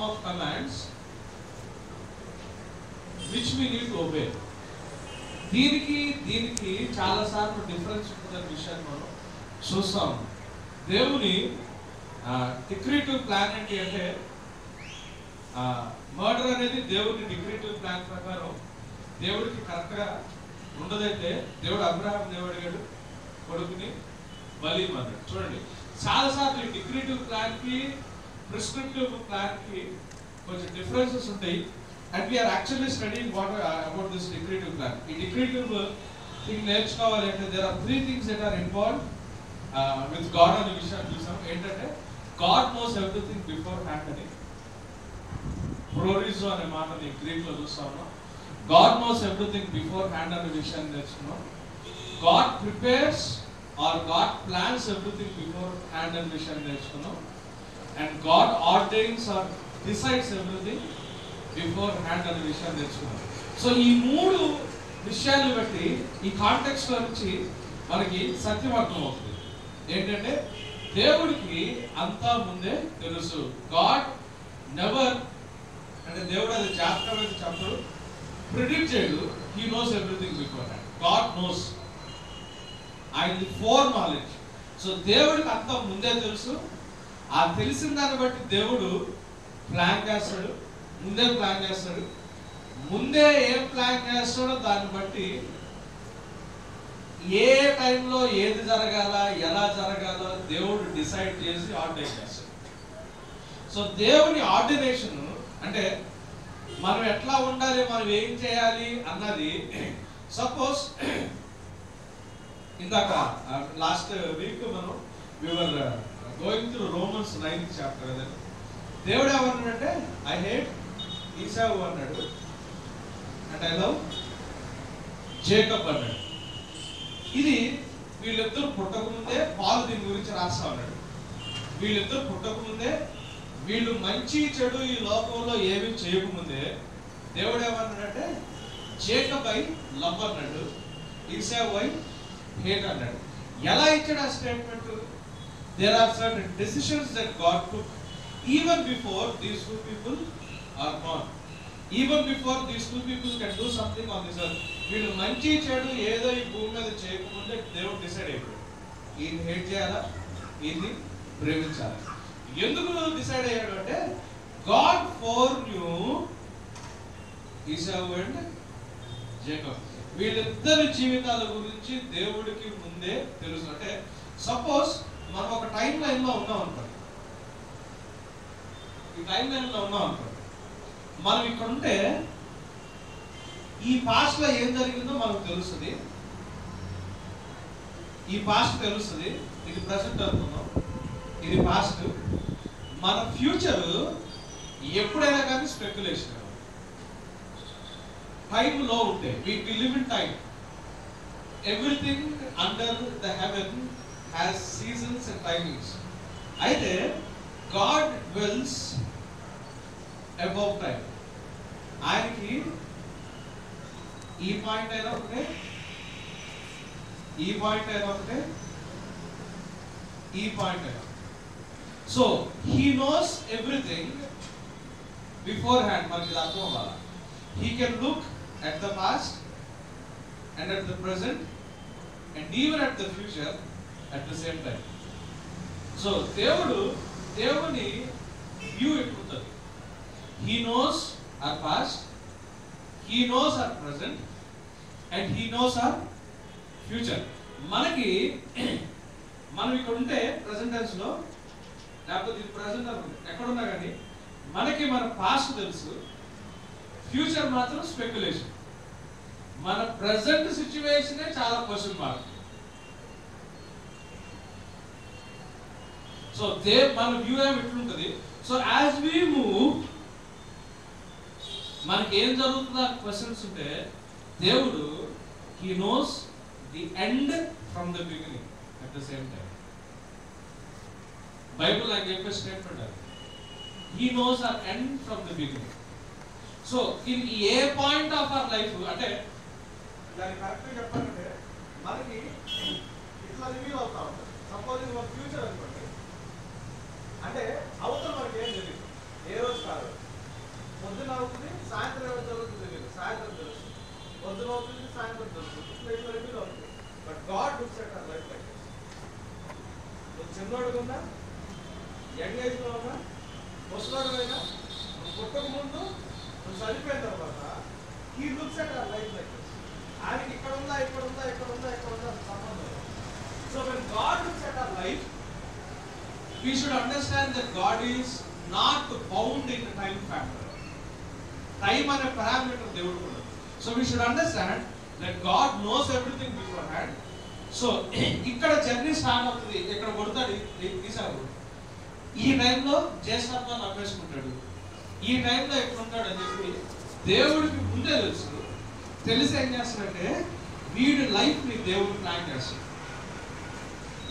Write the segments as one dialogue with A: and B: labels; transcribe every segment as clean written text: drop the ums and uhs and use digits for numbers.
A: of commands which we need to obey. దీనికి చాలా సార్లు డిఫరెన్స్ ఉంటుందనే విషయాన్ని మనం చూస్తాం. దేవుని డిక్రిటివ్ ప్లాన్ ఏంటి అంటే, మర్డర్ అనేది దేవుని డిక్రిటివ్ ప్లాన్ ప్రకారం దేవుడికి కరెక్ట్గా ఉండదైతే దేవుడు అబ్రహాం దేవుడు అడిగాడు కొడుకుని బలి అన్నాడు. చూడండి, చాలాసార్లు ఈ డిక్రిటివ్ ప్లాన్కి ప్రిస్క్రిప్టివ్ ప్లాన్కి కొంచెం డిఫరెన్సెస్ ఉంటాయి. And we're actually studying what about this decretive plan. ఈ డిక్రిటివ్ థింగ్ నేర్చుకోవాలంటే there are 3 things that are involved with God అనే విషయాన్ని చూసాం. ఏంటంటే God knows everything beforehand అని ప్రోరిజో అనే మాటని గ్రీక్లో చూస్తా ఉన్నాం. God knows everything beforehand అనే విషయాన్ని నేర్చుకున్నాం. God prepares or God plans everything beforehand అనే విషయాన్ని నేర్చుకున్నాం. And God ordains or decides everything beforehand అనే విషయాన్ని నేర్చుకున్నాం. సో ఈ 3 విషయాలను బట్టి ఈ కాంటెక్స్ట్ లో నుంచి మనకి సత్యం అర్థం అవుతుంది. ఏంటంటే దేవుడికి అంతా ముందే తెలుసు. గాడ్ నెవర్, అంటే దేవుడు అది జాగ్రత్తగా చెప్పడు, ప్రిడిక్ట్ చేయడు. He knows everything before hand. God knows, ఆయన ఫోర్ నాలెడ్జ్. సో దేవుడికి అంతా ముందే తెలుసు. ఆ తెలిసిన దాన్ని బట్టి దేవుడు ప్లాన్ చేస్తాడు, ముందే ప్లాన్ చేస్తాడు. ముందే ఏం ప్లాన్ చేస్తాడో దాన్ని బట్టి ఏ టైంలో ఏది జరగాల, ఎలా జరగాలో దేవుడు డిసైడ్ చేసి ఆర్డినేట్ చేస్తాడు. సో దేవుని ఆర్డినేషన్ అంటే మనం ఎట్లా ఉండాలి, మనం ఏం చేయాలి అన్నది. సపోజ్ ఇందాక లాస్ట్ వీక్ మనం we were going through Romans 9th chapter కదా. దేవుడు ఏమన్నాడంటే ఐ హేట్ ఈసావు అన్నాడు, అండ్ ఐ లవ్ జేకబ్ అన్నాడు. ఇది వీళ్ళిద్దరు పుట్టకముందే పాలు దీని గురించి రాస్తా ఉన్నాడు. వీళ్ళిద్దరు పుట్టకముందే, వీళ్ళు మంచి చెడు ఈ లోకంలో ఏమీ చేయకముందే దేవుడు ఏమన్నాడంటే జేకబ్ ఐ లవ్ అన్నాడు, ఈసావు ఐ హేట్ అన్నాడు. ఎలా ఇచ్చాడు ఆ statement? There are certain decisions that God took even before these 2 people are born. Even before these 2 people can do something on this earth. వీళ్ళు మంచి చెడు ఏదో ఈ భూమి మీద చేయకముందే దేవుడు డిసైడ్ అయిపోయాడు, ఈయన్ని హేట్ చేయాలా, ఈయన్ని ప్రేమించాలా. ఎందుకు డిసైడ్ అయ్యాడు అంటే God foreknew Esau and Jacob. వీళ్ళిద్దరి జీవితాల గురించి దేవుడికి ముందే తెలుసు. అంటే సపోజ్ మనం ఒక టైం లైన్లో ఉన్నాం అనుకోండి, ఈ టైం లైన్లో ఉన్నాం అనుకోండి, మనం ఇక్కడ ఉంటే ఈ పాస్ట్ లో ఏం జరిగిందో మనకు తెలుస్తుంది. ఈ పాస్ట్ తెలుస్తుంది, ఇది ప్రెసెంట్ అనుకున్నాం, ఇది పాస్ట్. మన ఫ్యూచర్ ఎప్పుడైనా కానీ స్పెక్యులేషన్. టైంలో ఉంటే we live in time. Everything under the heaven has seasons and timings. అయితే God wills above time. ఆయనకి ఈ పాయింట్ అయినా ఒకటే, ఈ పాయింట్ అయినా ఒకటే, ఈ పాయింట్ అయినా. So he knows everything beforehand. మనకి అర్థం అవ్వాలి. He can look at the past and at the present and even at the future at the same time. So దేవుని వ్యూ ఎట్లుంటుంది? He knows our past, He knows our present and He knows our future. మనకి మనం ఇక్కడ ఉంటే present tense లో, లేకపోతే ఇది present ఎక్కడున్నా కానీ మనకి మన పాస్ట్ తెలుసు, ఫ్యూచర్ మాత్రం స్పెక్యులేషన్. మన ప్రెసెంట్ సిచ్యువేషనే చాలా క్వశ్చన్ మార్క్. సో మన వ్యూ ఏమి ఎట్లుంటుంది? సో యాజ్ వి మూవ్ మనకి ఏం జరుగుతుందా క్వశ్చన్స్ ఉంటే, దేవుడు he knows the end from the beginning at the same time. Bible నాకు చెప్పే స్టేట్మెంట్ అది, he knows our end from the beginning. So in a point of our life, అంటే దాన్ని కరెక్ట్గా చెప్పాలంటే మనకి ఇట్లా రివీల్ అవుతా ఉంటుంది. సపోజ్ ఇది ఒక ఫ్యూచర్ అనుకోండి, అంటే అవతల మనకి ఏం తెలియదు, ఏ రోజు కాదు. అవుతుంది, సాయంత్రం ఏమైనా జరుగుతుంది తెలియదు. సాయంత్రం తెలుస్తుంది, పొద్దున అవుతుంది, సాయంత్రం తెలుస్తుంది, ఇట్లా రిపీట్ అవుతుంది. But God looks at our life like this. నువ్వు చిన్నోడుగా ఉన్నా, యంగ్ ఏజ్లో ఉన్నా, ముసలోడుగా, నువ్వు పుట్టక ముందు, నువ్వు చనిపోయిన తర్వాత he looks at our life like this. ఆయనకి ఇక్కడ ఉందా, ఇక్కడ ఉందా, ఇక్కడ ఉందా, ఇక్కడ ఉందా సంబంధం. So when God looks at our life, we should understand that God is not bound in the time factor. Time అనే parameter దేవుడు కూడా. So we should understand that God knows everything beforehand. So ఇక్కడ journey start అవుతుంది, ఇక్కడ కొడతాడు ఈసారి, ఈ టైంలో జ్యేష్ఠత్వం నమ్మేసుకుంటాడు, ఈ టైంలో ఎక్కడ ఉంటాడు అని చెప్పి దేవుడికి ముందే తెలుసు. తెలిసి ఏం చేస్తాడంటే వీడి లైఫ్ని దేవుడు ప్లాన్ చేస్తాడు.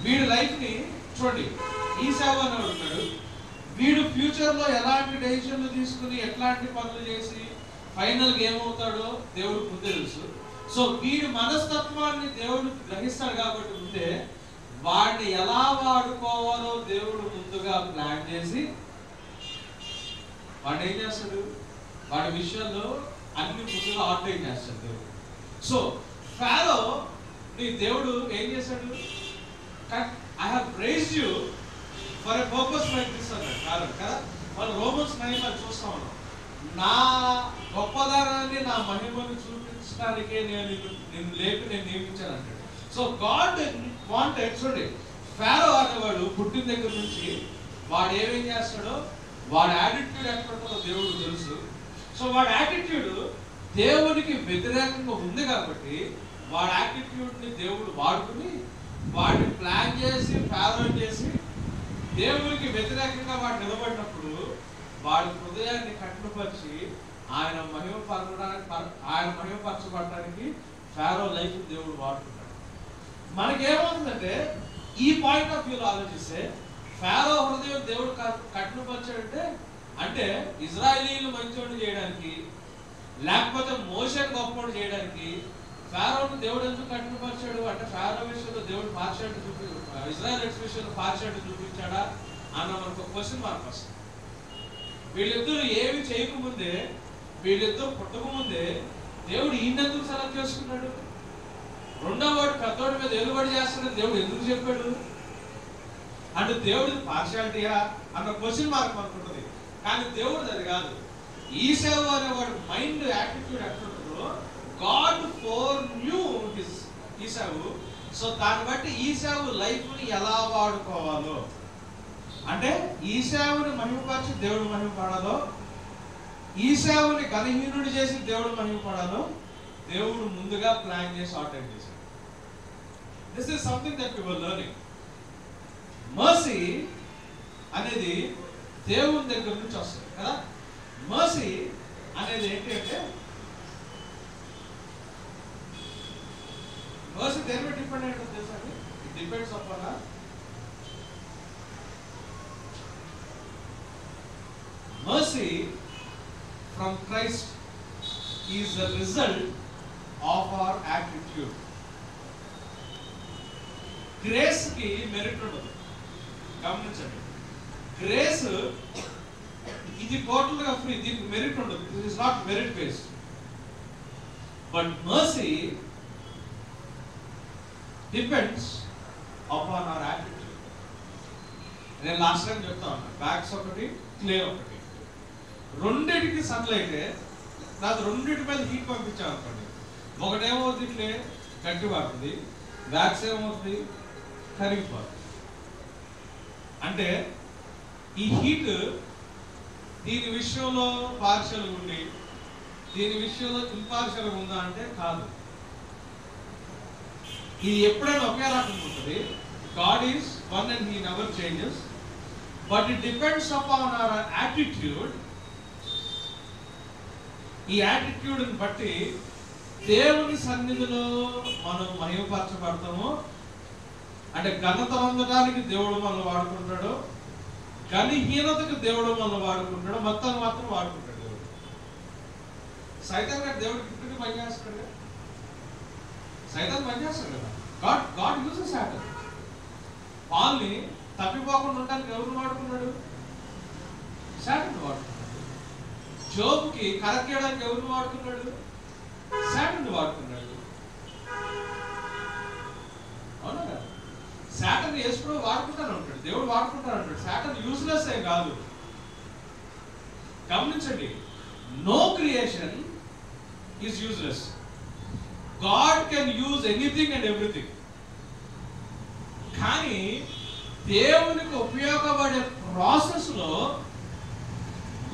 A: వీడి లైఫ్ని చూడండి, ఈసావు అని ఉంటాడు, వీడు ఫ్యూచర్లో ఎలాంటి డెసిషన్లు తీసుకుని ఎట్లాంటి పనులు చేసి ఫైనల్గా ఏమవుతాడో దేవుడికి ముందే తెలుసు. సో వీడి మనస్తత్వాన్ని దేవుడు గ్రహిస్తాడు కాబట్టి ముందే వాడిని ఎలా వాడుకోవాలో దేవుడు ముందుగా ప్లాన్ చేసి వాడు ఏం చేస్తాడు, వాడి విషయంలో అన్ని ముందుగా ఆర్డర్ చేస్తాడు దేవుడు. సో ఫారో నీ దేవుడు ఏం చేశాడు, I have raised you for a purpose like this అన్నాడు కదా. మనం రోమన్స్ 9 చూస్తా ఉన్నాం, నా గొప్పదనాన్ని నా మహిమను చూపించడానికే నేను లేపి నేను నియమించాను అంటాడు. సో గాడ్ వాంటెడ్, చూడండి ఫారో అనేవాడు పుట్టిన దగ్గర నుంచి వాడు ఏమేం చేస్తాడో వాడి యాటిట్యూడ్ ఎక్కడ ఉంటుందో దేవుడు తెలుసు. సో వాడి యాటిట్యూడ్ దేవునికి వ్యతిరేకంగా ఉంది కాబట్టి వాడి యాటిట్యూడ్ని దేవుడు వాడుకుని వాడిని ప్లాన్ చేసి ఫాలో చేసి దేవునికి వ్యతిరేకంగా వాడు నిలబడినప్పుడు వాడి హృదయాన్ని కట్టుపరిచి ఆయన మహిమపరచబడటానికి ఫారో లైఫ్ దేవుడు వాడుతున్నాడు. మనకేమవుతుందంటే ఈ పాయింట్ ఆఫ్ వ్యూలో ఆలోచిస్తే ఫారో హృదయం దేవుడు కట్టుపరిచాడంటే అంటే ఇజ్రాయేలీలు మంచోడు చేయడానికి, లేకపోతే మోషేని గొప్పవాడు చేయడానికి ఫారోను దేవుడు ఎందుకు కట్టుపరిచాడు అంటే ఫారో విషయంలో దేవుడు పార్షియాలిటీ ఇజ్రాయెలిట్స్ విషయంలో పార్షియాలిటీ చూపించాడా అన్న మనకు క్వశ్చన్ మార్క్ వస్తుంది. వీళ్ళిద్దరూ ఏమి చేయకముందే, వీళ్ళిద్దరూ పుట్టకముందే దేవుడు ఈయనెందుకు సెలెక్ట్ చేసుకున్నాడు, రెండో వాడు పెద్దోడి మీద ఎలుబడి చేస్తాడని దేవుడు ఎందుకు చెప్పాడు అంటే దేవుడు పార్షియాలిటీయా అన్న క్వశ్చన్ మార్క్ మనకు ఉంటుంది. కానీ దేవుడు అది కాదు. ఈసావు అనేవాడు మైండ్ యాటిట్యూడ్ ఎట్లుంటుందో God foreknew his Esau. So దాన్ని బట్టి ఈసావు లైఫ్ని ఎలా వాడుకోవాలో అంటే ఈసావుని మహిమపరిచి దేవుడు మహిమపడాలో, ఈసావుని ఘనహీనుడు చేసి దేవుడు మహిమపడాలో దేవుడు ముందుగా ప్లాన్ చేసి ఆర్డర్ చేశాడు. This is something that we were learning. Mercy అనేది దేవుని దగ్గర నుంచి వస్తుంది కదా. మర్సీ అనేది ఏంటి అంటే మర్సీ దేని మీద డిపెండ్ అయ్యి ఉంటుంది తెలుసా అండి? It depends upon mercy from Christ is the result of our attitude. Grace ki merit ఉండదు, గమనించండి. గ్రేస్ ఇది టోటల్ గా ఫ్రీ, దీనికి మెరిట్ ఉండదు. This is not merit based. But mercy depends upon our attitude. నేను లాస్ట్ టైం చెప్తా ఉన్నా, bags ఒకటి క్లే ఒకటి, రెండింటికి సన్లైట్ నాకు రెండింటి మీద హీట్ పంపించాను అనుకోండి, ఒకటేమవుతుంది క్లే గట్టి పడుతుంది, బ్యాగ్స్ ఏమవుతుంది కరిగిపోతుంది. అంటే ఈ హీట్ దీని విషయంలో పార్షియల్గా ఉండి దీని విషయంలో ఇంపార్షియల్గా ఉందా అంటే కాదు. ఇది ఎప్పుడైనా ఒకే రకంగా ఉంటుంది. God is one and he never changes, but it depends upon our attitude. ఈ యాటిట్యూడ్ని బట్టి దేవుని సన్నిధిలో మనం మహిమపరచబడతాము. అంటే ఘనత పొందడానికి దేవుడు మనల్ని వాడుకుంటాడు, ఘనహీనతకు దేవుడు మనల్ని వాడుకుంటాడు, మొత్తాన్ని మాత్రం వాడుకుంటాడు దేవుడు. సైతాన్ గారు దేవుడు గిఫ్ట్ని పనిచేస్తాడు కదా, సైతాన్ పనిచేస్తాడు కదా. God uses Satan. పాల్ని తప్పిపోకుండా ఉండడానికి ఎవరిని వాడుకున్నాడు? సాటన్ వాడుకున్నాడు. జోబుకి కరెక్ట్ చేయడానికి ఎవరిని వాడుకున్నాడు? శాటన్ వాడుకున్నాడు. అవునా కదా? శాటన్ యేసుప్రభు వాడుకుంటాను అంటాడు, దేవుడు వాడుకుంటాను అంటాడు. శాటన్ యూజ్లెస్ ఏ కాదు. గమనించండి, no creation is useless. God can use anything and everything. కానీ దేవునికి ఉపయోగపడే ప్రాసెస్ లో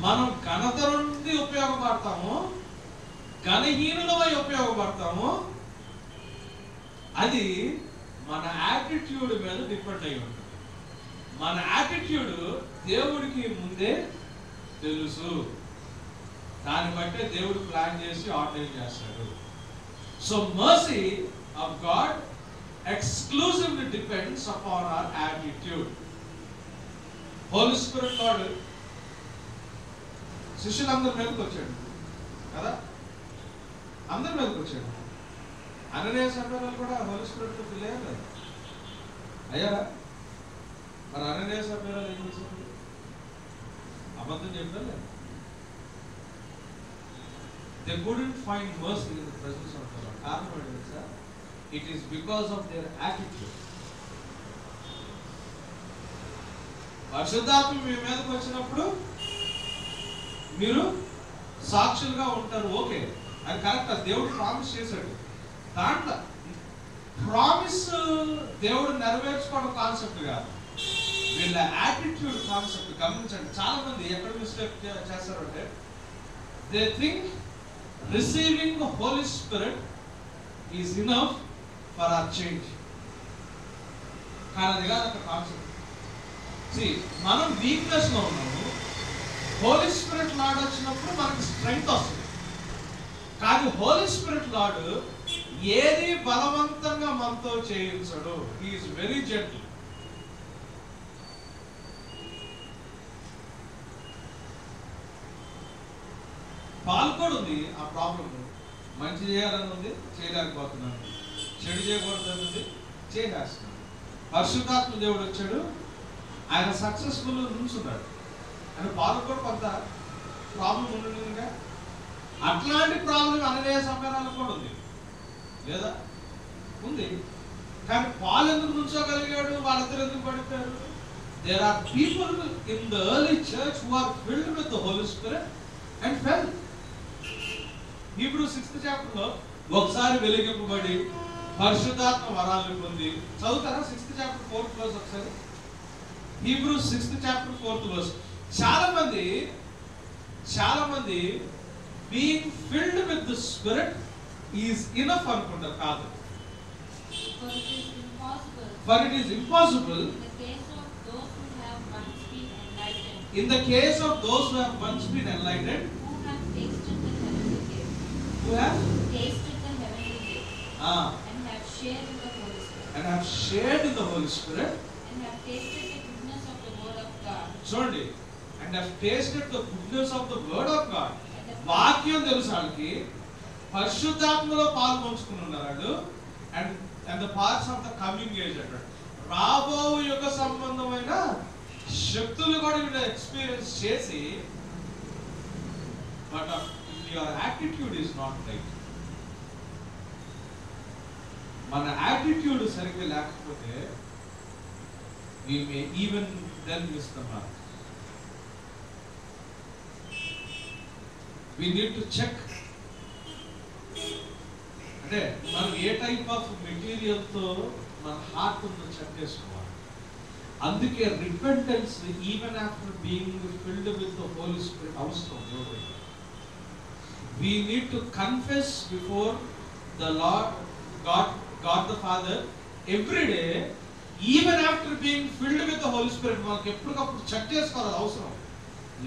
A: మనం ఘనత నుండి ఉపయోగపడతాము, ఘనహీనులమై ఉపయోగపడతాము. అది మన యాటిట్యూడ్ మీద డిపెండ్ అయి ఉంటుంది. మన యాటిట్యూడ్ దేవుడికి ముందే తెలుసు. దాన్ని బట్టే దేవుడు ప్లాన్ చేసి ఆర్డర్ చేస్తాడు. So mercy of God exclusively depends upon our attitude. Holy Spirit Lord శిష్యులందరి మీదకి వచ్చాడు కదా, అందరి మీదకి వచ్చాడు. అననీయ సఫీరాలు కూడా హోలీ స్పిరిట్ ఫిల్ అయ్యారు కదా, అయ్యారా? మరి అననీయ సఫీరాలు ఏం చేశారు? అబద్ధం చెప్పారు లేదా? They couldn't find mercy in the presence of the Lord. కారణం ఏంటి తెలుసా? It is because of their attitude. పరిశుద్ధాత్మ మీ మీదకి వచ్చినప్పుడు మీరు సాక్షులుగా ఉంటారు. ఓకే, అది కరెక్ట్. దేవుడు ప్రామిస్ చేశాడు. దాంట్లో ప్రామిస్ దేవుడు నెరవేర్చుకోవడం కాన్సెప్ట్ కాదు, వీళ్ళ యాటిట్యూడ్ కాన్సెప్ట్. గమనించండి, చాలా మంది ఎక్కడ మిస్టేక్ చేస్తారంటే they think receiving Holy Spirit is enough for our change. కానీ అది కాదు అక్కడ కాన్సెప్ట్. మనం వీక్నెస్ లో ఉన్నాము, హోలీ స్పిరిట్ లార్డ్ వచ్చినప్పుడు మనకి స్ట్రెంగ్త్ వస్తుంది. కానీ హోలీ స్పిరిట్ లార్డ్ ఏది బలవంతంగా మనతో చేయించడు. He is very gentle. పాల్గొంది ఆ ప్రాబ్లం. మంచి చేయాలని ఉంది, చేయలేకపోతున్నాను. చెడు చేయకూడదని ఉంది, చేసేస్తున్నాను. పరిశుద్ధాత్మ దేవుడు వచ్చాడు, ఆయన సక్సెస్ఫుల్ నుంచున్నాడు. ఆయన పాల్గొని కొంత ప్రాబ్లం ఉండగా అట్లాంటి ప్రాబ్లం అననీయ సఫీరాలకు కూడా ఉంది లేదా? ఉంది. కానీ పాలు ఎందుకు నుంచోగలిగాడు? వాళ్ళిద్దరు ఎందుకు పడిపోయారు? There are people in the early church who are filled with the Holy Spirit and fell. Hebrews 6th chapter లో ఒకసారి వెలిగింపబడి పరిశుద్ధాత్మ వరాలను పొంది, చదువుతారా 6th chapter 4th verse ఒకసారి? Hebrews 6th chapter 4th verse. చాలా మంది being filled with the Spirit is enough అనుకుంటారు. కాదు. For it is impossible in the case of those who have once been enlightened, who have tasted the heavenly gift, and have shared in the Holy Spirit, and have shared in the Holy Spirit, and have tasted the goodness of the word of God. Sorry, and have tasted the goodness of the word of God. వాక్యం తెలుసానికి పరిశుద్ధాత్మలో పాల్గొంచుకుని ఉన్నాడు. And the parts of the coming age అంటాడు. రాబో యుగ సంబంధమైన శక్తులు కూడా వీళ్ళు ఎక్స్పీరియన్స్ చేసి, but your attitude is not right. మన యాటిట్యూడ్ సరిగ్గా లేకపోతే we may even then miss the mark. We need to check. అంటే మనం ఏ టైప్ ఆఫ్ మెటీరియల్ తో మన హార్ట్ ఉందో చెక్ చేసుకోవాలి. అందుకే repentance even after being filled with the Holy Spirit అవసరం. We need to confess before the Lord God the Father every day, even after being filled with the Holy Spirit. మనకి ఎప్పటికప్పుడు check చేసుకోవాలి అవసరం.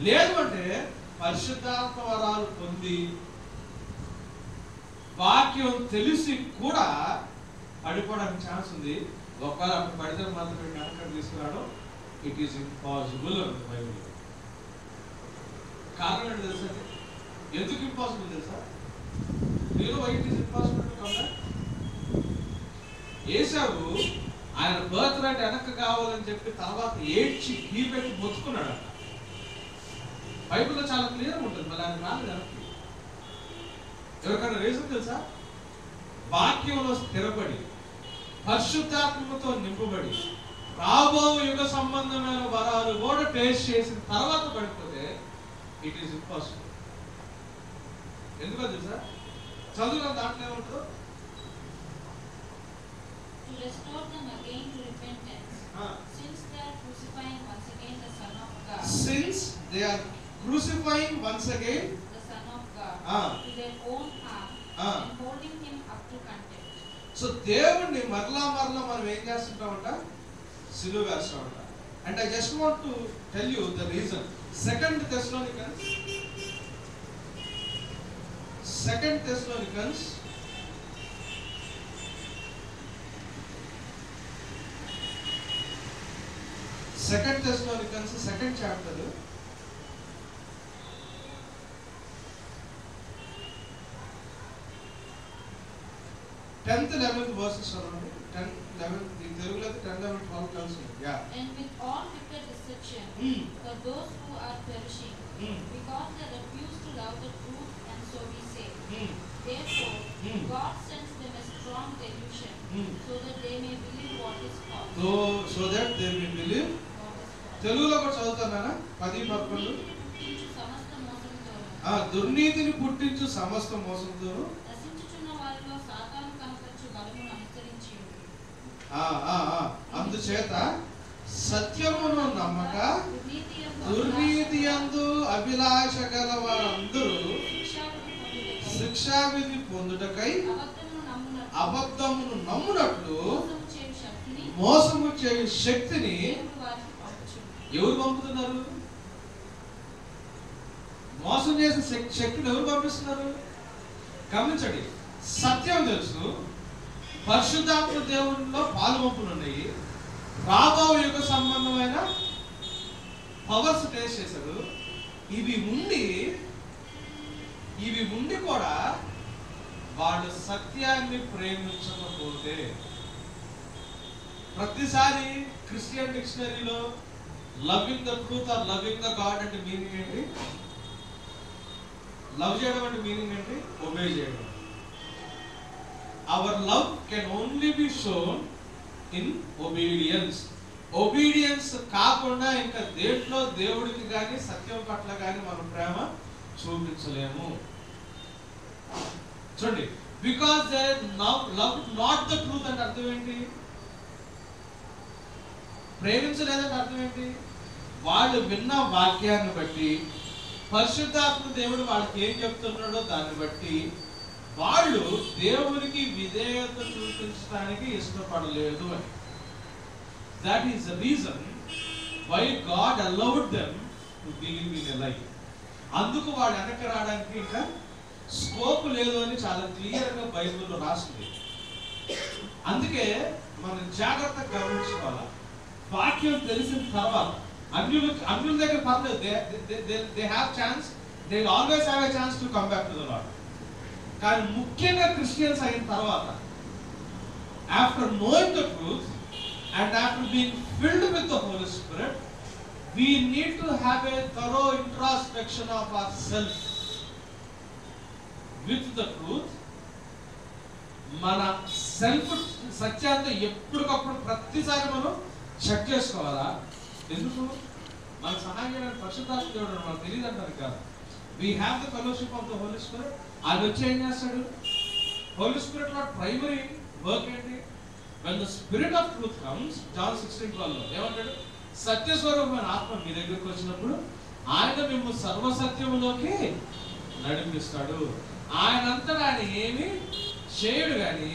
A: లేదు అంటే పరిశుద్ధాత్మ వరాలు పొంది వాక్యం తెలిసి కూడా పడిపోవడానికి ఛాన్స్ ఉంది. ఒకవేళ అప్పుడు పడితే మాత్రం వెనక తీసుకురావడం ఇట్ ఈస్ ఇంపాసిబుల్ అంటుంది బైబిల్. కారణం ఏంటి తెలుసా? ఎందుకు ఇంపాసిబుల్ తెలుసా? మీరు why it is impossible to come back? Esau ఆయన బర్త్ రైట్ వెనక్కి కావాలని చెప్పి తర్వాత ఏడ్చి కీ పెట్టి మొత్తుకున్నాడు. బైబిల్లో చాలా క్లియర్ ఉంటుంది. మళ్ళీ ఆయన ఎవరికైనా రీజన్ తెలుసా? వాక్యంలో స్థిరపడి పరిశుద్ధాత్మతో నింపబడి రాబో యుగ సంబంధమైన వరాలు కూడా టేస్ట్ చేసిన తర్వాత పడిపోతే ఇట్ ఈస్ ఇంపాసిబుల్. ఎందుకో తెలుసా? చదువులో దాంట్లో ఏమంటారు? Since they are crucifying once again the Son of God to their own harm and holding him up to contempt. So దేవుణ్ణి మరలా మనం ఏం చేస్తుంటామంట? సిలువ వేస్తామంట. And I just want to tell you the reason. 2 Thessalonians 2 Thessalonians 2nd chapter 10th 11th verses around 10 11 in Telugu 10 11 12 comes here. Yeah. And with all wicked deception for those who are perishing because they refuse to love the truth, and so we say. Therefore God sends them a strong delusion so that they may believe what is false. So that they may believe. తెలుగులో కూడా చదువుతానా? 10 11 దుర్నీతిని పుట్టించు సమస్త మోసంతోను అందుచేత సత్యమును నమ్మక దుర్నీతి యందు అభిలాష గల వారందరూ శిక్షావిధి పొందుటకై అబద్ధమును నమ్మునట్లు మోసము చేయు శక్తిని ఎవరు పంపుతున్నారు? మోసం చేసే శక్తిని ఎవరు పంపిస్తున్నారు? గమనించండి. సత్యం తెలుసు, పరిశుద్ధాత్మ దేవునిలో పాలుపంపులు ఉన్నాయి, రాబో యుగ సంబంధమైన పవర్స్ టేస్ట్ చేశారు. ఇవి ఉండి కూడా వాళ్ళు సత్యాన్ని ప్రేమించకపోతే, ప్రతిసారి క్రిస్టియన్ డిక్షనరీలో loving the truth or loving the God అంటే మీనింగ్ ఏంటి? లవ్ చేయడం అంటే మీనింగ్ ఏంటి? ఒబే చేయడం. Our love can only be shown in obedience. Obedience కాకుండా ఇంకా దేంట్లో దేవుడికి కానీ సత్యం పట్ల కానీ మనం ప్రేమ చూపించలేము. చూడండి, because they love not the truth అంటే అర్థం ఏంటి? ప్రేమించలేదంటే అర్థం ఏంటి? వాళ్ళు విన్న వాక్యాన్ని బట్టి పరిశుద్ధాత్మ దేవుడు వాళ్ళకి ఏం చెప్తున్నాడో దాన్ని బట్టి వాళ్ళు దేవునికి విధేయత చూపించడానికి ఇష్టపడలేదు అని. That is the reason why God allowed them to believe in a lie. అందుకు వాడు వెనక్కి రావడానికి ఇంకా స్కోప్ లేదు అని చాలా క్లియర్గా బైబిల్లో రాస్తుంది. అందుకే మనం జాగ్రత్తగా గమనించుకోవాలి. వాక్యం తెలిసిన తర్వాత అన్యుల దగ్గర పర్లేదు, they have chance, they always have a chance to come back to the Lord. కానీ ముఖ్యంగా క్రిస్టియన్స్ అయిన తర్వాత, after knowing the truth and after being filled with the Holy Spirit, we need to have a thorough introspection of ourselves with the truth. మన self సత్యాన్ని ఎప్పటికప్పుడు ప్రతిసారి మనం check చేసుకోవాలా? ఎందుకు? మన సహాయం చేయడానికి పరిశుద్ధాత్మ దేవుడు మనకు తెలియదు అంటారు కాదు. We have the fellowship of the Holy Spirit. ఆయన వచ్చి ఏం చేస్తాడు? Holy Spirit లో ప్రైమరీ వర్క్ ఏంటి? When the Spirit of truth comes, John 16:12 ఏమంటాడు? సత్యస్వరూపమైన ఆత్మ మీ దగ్గరకు వచ్చినప్పుడు ఆయన మిమ్మల్ని సర్వసత్యములోకి నడిపిస్తాడు. ఆయనంతటా ఆయన ఏమి చేయడు, కానీ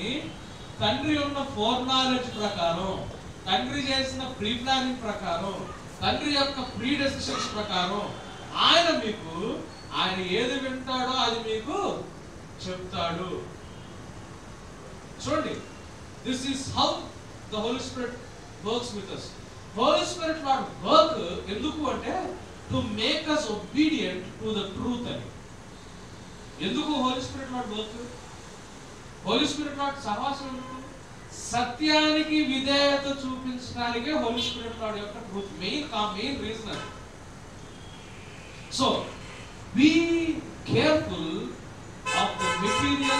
A: తండ్రి ఉన్న ఫోర్ నాలెడ్జ్ ప్రకారం, తండ్రి చేసిన ప్రీ ప్లానింగ్ ప్రకారం, తండ్రి యొక్క ప్రీ డెసిషన్స్ ప్రకారం ఆయన ఏది వింటాడో అది మీకు చెప్తాడు. చూడండి, this is how the Holy Spirit works with us. Holy Spirit Lord work ఎందుకు అంటే to make us obedient to the truth అని. ఎందుకు Holy Spirit Lord work? Holy Spirit Lord సహవాసం ఎందుకు? సత్యానికి విధేయత చూపించడానికే హోలీ స్పిరిట్ లార్డ్ యొక్క ట్రూత్ మెయిన్ రీజన్ అది. So be careful of the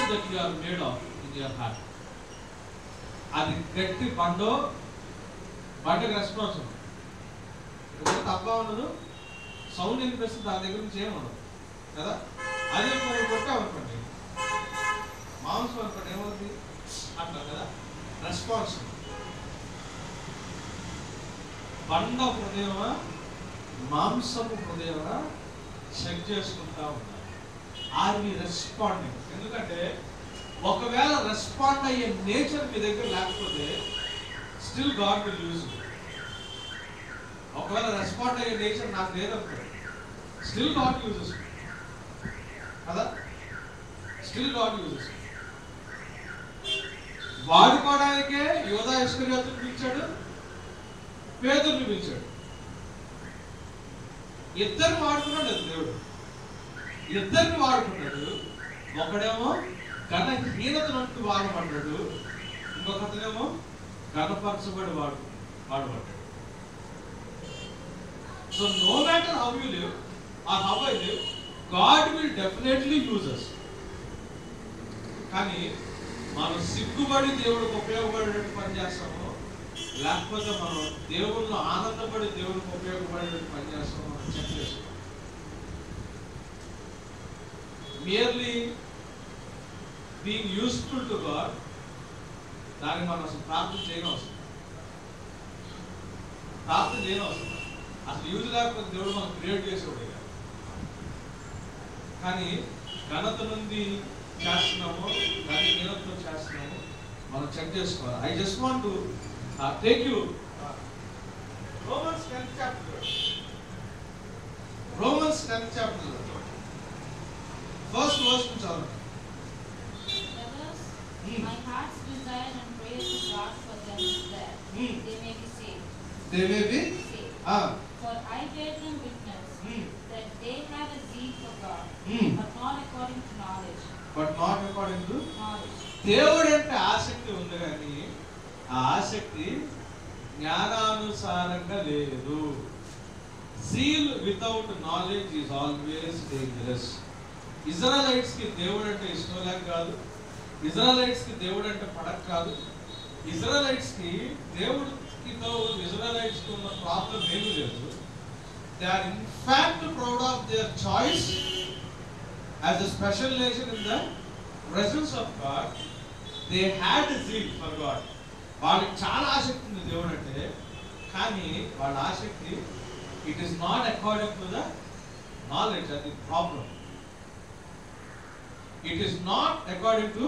A: that you are made of in your heart. అది గట్టి బండో బండకి రెస్పాన్స్ ఉంది. తప్ప ఉండదు, సౌండ్ వినిపిస్తుంది, దాని దగ్గర నుంచి ఏముండదు కదా. అదే మనం కొట్టామనుకోండి, మాంసం అనుకోండి ఏమవుతుంది అట్లా కదా, రెస్పాన్స్. బండ హృదయమా మాంసపు హృదయమా చెక్ చేసుకుంటా ఉన్నారు. Are we responding? ఎందుకంటే ఒకవేళ రెస్పాండ్ అయ్యే నేచర్ మీ దగ్గర లేకపోతే still God will use you. ఒకవేళ రెస్పాండ్ అయ్యే నేచర్ నాకు లేదనుకోండి, స్టిల్ గాడ్ యూజెస్ కదా, స్టిల్ గాడ్ యూజెస్. వాడుకోవడానికే యోధా ఇస్కరియోతుని పిలిచాడు, పేతురుని పిలిచాడు. ఇద్దరిని వాడుకున్నాడు దేవుడు, ఇద్దరిని వాడుకున్నాడు. ఒకడేమో ఘనహీనత నుండి వాడబడ్డాడు, ఇంకొకతనేమో ఘనపరచబడి వాడబడ్డాడు. So no matter how you live or how I live, God will definitely use us. కానీ మనం సిగ్గుపడి దేవుడికి ఉపయోగపడేటట్టు పని చేస్తాము, లేకపోతే మనం దేవుళ్ళు ఆనందపడి దేవుడికి ఉపయోగపడేటట్టు పని చేస్తాము, మనం చెక్ చేసుకోవాలి. Merely being useful to God, దానికి మనం అసలు ప్రార్థన చేయనవసరం, ప్రార్థన చేయనవసరం. అసలు యూజ్ లేకపోతే దేవుడు మనం క్రియేట్ చేసేవాడు. కానీ ఘనత నుండి చేస్తున్నాము, ఘనతతో చేస్తున్నాము, మనం చెక్ చేసుకోవాలి. I just want to take you Romans 10th chapter. Romans 10th chapter first verse నుంచి చదవండి.
B: My heart's desire and praise to God for them is that they may be saved.
A: They may be saved.
B: For I bear them witness that they have a zeal for God, but not according to knowledge.
A: But not according to
B: knowledge.
A: దేవుడు అంటే ఆసక్తి ఉంది కానీ ఆ ఆసక్తి జ్ఞానానుసారంగా లేదు. Zeal without knowledge is always dangerous. Israelites కి దేవుడు అంటే ఇష్టం లేక కాదు, ఇజ్రాయెలైట్స్ కి దేవుడు అంటే పడక కాదు. ఇజ్రాయెలైట్స్ కి దేవుడితో ఇజ్రాయెలైట్స్ కి ఉన్న ప్రాబ్లం ఏమీ లేదు. They are in fact proud of their choice as a special nation in the presence of God. They had a zeal for God. వాళ్ళకి చాలా ఆసక్తి ఉంది దేవుడు అంటే, కానీ వాళ్ళ ఆసక్తి it is not according to the knowledge. అది problem. It is not according to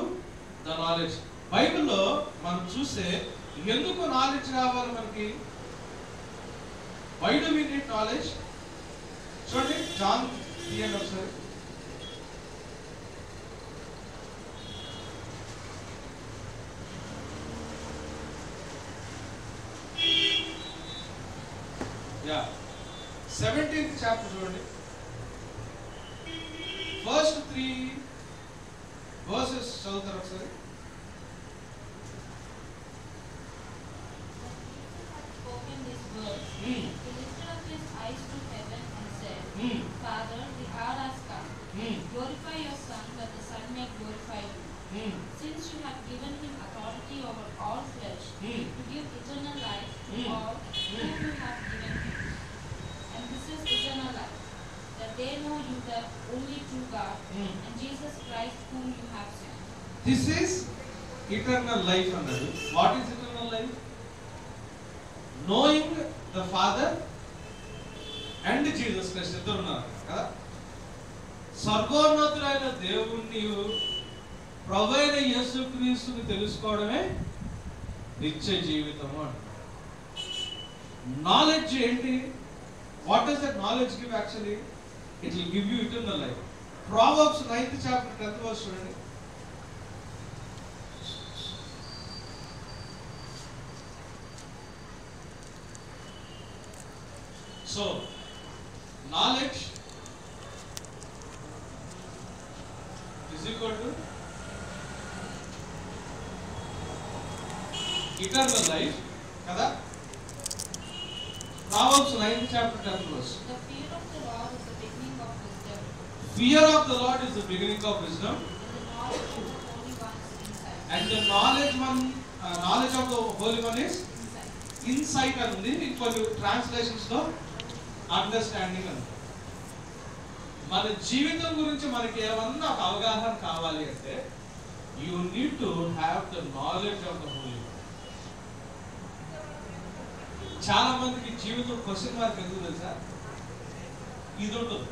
A: the knowledge. బైబిల్లో మనం చూస్తే ఎందుకు నాలెడ్జ్ కావాలి మనకి? Why do we need knowledge? చూడండి, జాన్ తీయండి ఒకసారి. యా 17th chapter చూడండి. ఫస్ట్ 3 verses చదువుతారు ఒకసారి.
B: Spoken this verse. He lifted up his eyes to heaven and said, Father, the hour has come. Glorify your Son, that the Son may glorify you. Since you have given him authority over all flesh, to give eternal life to all whom you have given him. And this is eternal life, that they know you, the only true God, and Jesus Christ whom you have sent.
A: This is eternal life అన్నాడు. What is eternal life? Knowing the Father and Jesus Christ. ఇద్దరు ఉన్నారు కదా. సర్వోన్నతుడైన దేవుణ్ణి, ప్రభువైన యేసుక్రీస్తుని తెలుసుకోవడమే నిత్య జీవితము అంటారు. నాలెడ్జ్ ఏంటి? What does that knowledge give actually? It will give you eternal life. Proverbs 9th chapter 10th verse చూడండి. So, knowledge is equal to eternal life. Kada? Proverbs 9th chapter 10th verse.
B: The fear of the Lord is the beginning of wisdom.
A: Fear of the Lord is the beginning of wisdom.
B: And the knowledge of the
A: and the knowledge of the Holy one is insight అని ఉంది. ఇంకొన్ని translations లో understanding అని. మన జీవితం గురించి మనకి ఏమన్నా ఒక అవగాహన కావాలి అంటే you need to have the knowledge of the Holy one. చాలా మందికి జీవితం క్వశ్చన్ మార్క్ ఎందుకు తెలుసా? ఇది ఉంటుంది.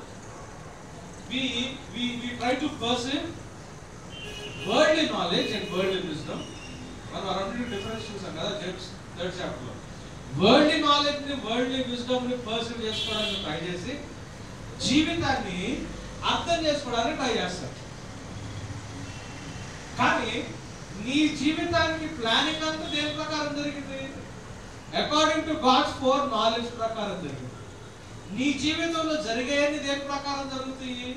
A: We try to pursue worldly knowledge and worldly wisdom. మనం రెండు డిఫరెన్స్ చూసాం కదా థర్డ్ చాప్టర్ లో. వరల్డ్లీ నాలెడ్జ్ ని వరల్డ్లీ విజ్డమ్ ని పర్సీవ్ చేసుకోవడానికి ట్రై చేసి జీవితాన్ని అర్థం చేసుకోవడానికి ట్రై చేస్తారు. కానీ నీ జీవితానికి ప్లానింగ్ అంతా దేని ప్రకారం జరిగింది? According to God's foreknowledge ప్రకారం జరిగింది. నీ జీవితంలో జరిగేది దేని ప్రకారం జరుగుతాయి?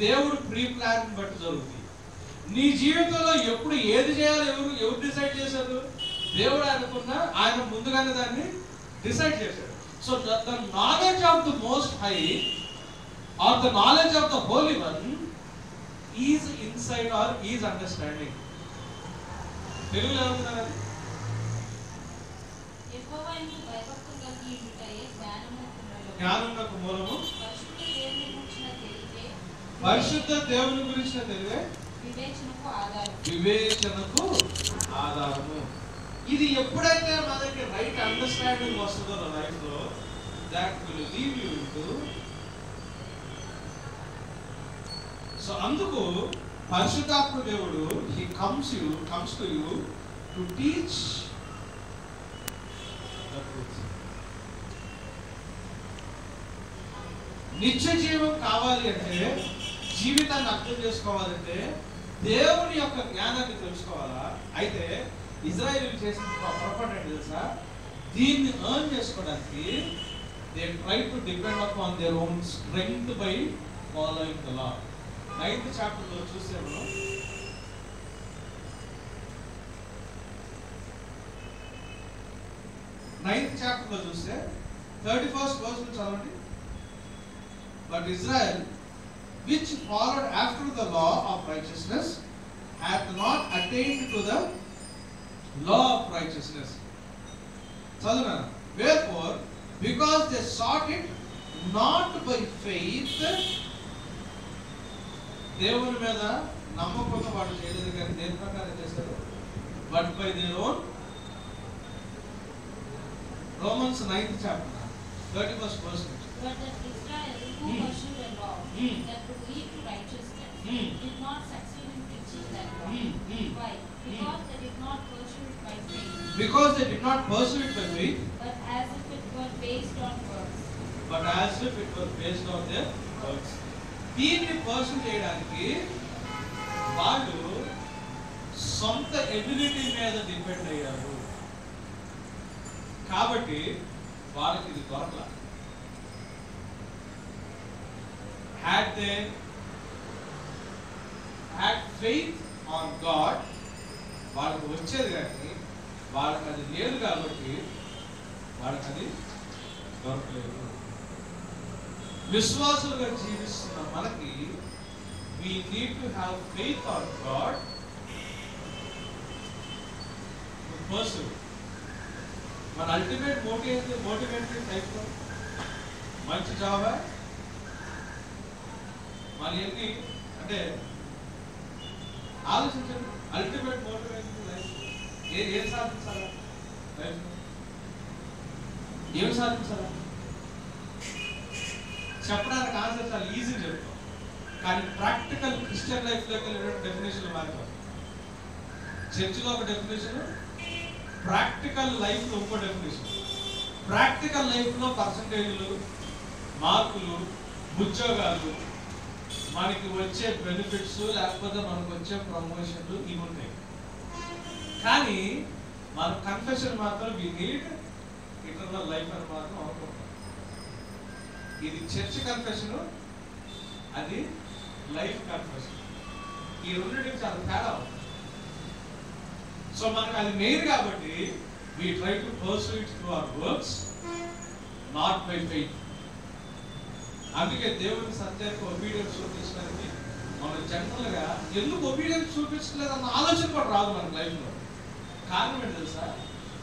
A: దేవుడు ప్రీ ప్లాన్ బట్టి జరుగుతాయి. నీ జీవితంలో ఎప్పుడు ఏది చేయాలి ఎవరు డిసైడ్ చేశారు? దేవుడు ఆయన ముందుగానే దాన్ని డిసైడ్ చేశాడు. So the knowledge of the most high or the knowledge of the Holy One is insight or is understanding. తెలుగులో ఏమవుతున్నారు? జ్ఞానమునకు మూలము పరిశుద్ధ దేవుని గురించిన తెలివే వివేచనకు ఆధారము. ఇది ఎప్పుడైతే మనకి రైట్ అండర్స్టాండింగ్ వస్తుందో లైఫ్ లో, that will lead you into. So అందుకు పరిశుద్ధాత్మ దేవుడు he comes to you to teach the truth. నిత్య జీవం కావాలి అంటే, జీవితాన్ని అర్థం చేసుకోవాలంటే దేవుని యొక్క జ్ఞానాన్ని తెలుసుకోవాలా? అయితే ఇజ్రాయేలీలు చేసిన పొరపాటు ఏంటి తెలుసా? దీన్ని ఎర్న్ చేసుకోవడానికి they try to depend upon their own strength by following the law. 9th chapter లో చూస్తే మనం 9th చాప్టర్ లో చూస్తే 31st verse నుంచి చదవండి. But Israel, which followed after the law of righteousness, hath not attained to the law of righteousness. Chaduvana. Wherefore, because they sought it not by faith, దేవుని మీద నమ్మకంతో వాళ్ళు చేయలేదు కానీ దేని ప్రకారం చేశారు? But by their own. Romans 9th chapter 31st verse.
B: But that Israel who pursued a law that would lead to righteousness did not succeed in preaching that law. Why? Because they did not pursue it by faith.
A: Because they did not pursue it by faith.
B: But as if it were based on works.
A: But as if it were based on their works. దీన్ని pursue చేయడానికి వాళ్ళు సొంత ability మీద depend అయ్యారు. కాబట్టి వాళ్ళకి ఇది దొరకల. Had they had faith on God, వాళ్ళకి వచ్చేది కానీ వాళ్ళకి అది లేదు కాబట్టి వాళ్ళకి అది దొరకలేదు. విశ్వాసులుగా జీవిస్తున్న మనకి we need to have faith on God to pursue. మన అల్టిమేట్ మోటివేటెడ్ లైఫ్ లో మంచి జాబా, మన ఎన్ని అంటే ఆలోచించండి. అల్టిమేట్ మోటివేటెడ్ లైఫ్ ఏం సాధించాలా? లైఫ్ ఏం సాధించాలా చెప్పడానికి ఆన్సర్ చాలా ఈజీ చెప్తాం, కానీ ప్రాక్టికల్ క్రిస్టియన్ లైఫ్ లోకి వెళ్ళినటువంటి డెఫినేషన్ మాత్రం చర్చిలో ఒక డెఫినేషన్, ప్రాక్టికల్ లైఫ్ లో ఇంకో డెఫినేషన్. ప్రాక్టికల్ లైఫ్ లో పర్సంటేజ్లు, మార్కులు, ఉద్యోగాలు, మనకి వచ్చే బెనిఫిట్స్, లేకపోతే మనకు వచ్చే ప్రమోషన్లు ఇవి ఉంటాయి. కానీ మన కన్ఫెషన్ మాత్రం వి నీడ్ ఇటర్నల్ లైఫ్ అని మాత్రం అనుకుంటాం. ఇది చర్చ్ కన్ఫెషన్, అది లైఫ్ కన్ఫెషన్. ఈ రెండింటికి చాలా తేడా ఉంది. సో మనకు అది మెయిన్ కాబట్టి we try to pursue it through our works, not by faith. అందుకే దేవుని సత్యానికి ఒబీడియన్స్ చూపించడానికి మనం జనరల్గా ఎందుకు ఒబీడియన్స్ చూపించలేదు అన్న ఆలోచన కూడా రాదు మన లైఫ్లో. కారణం ఏంటి తెలుసా?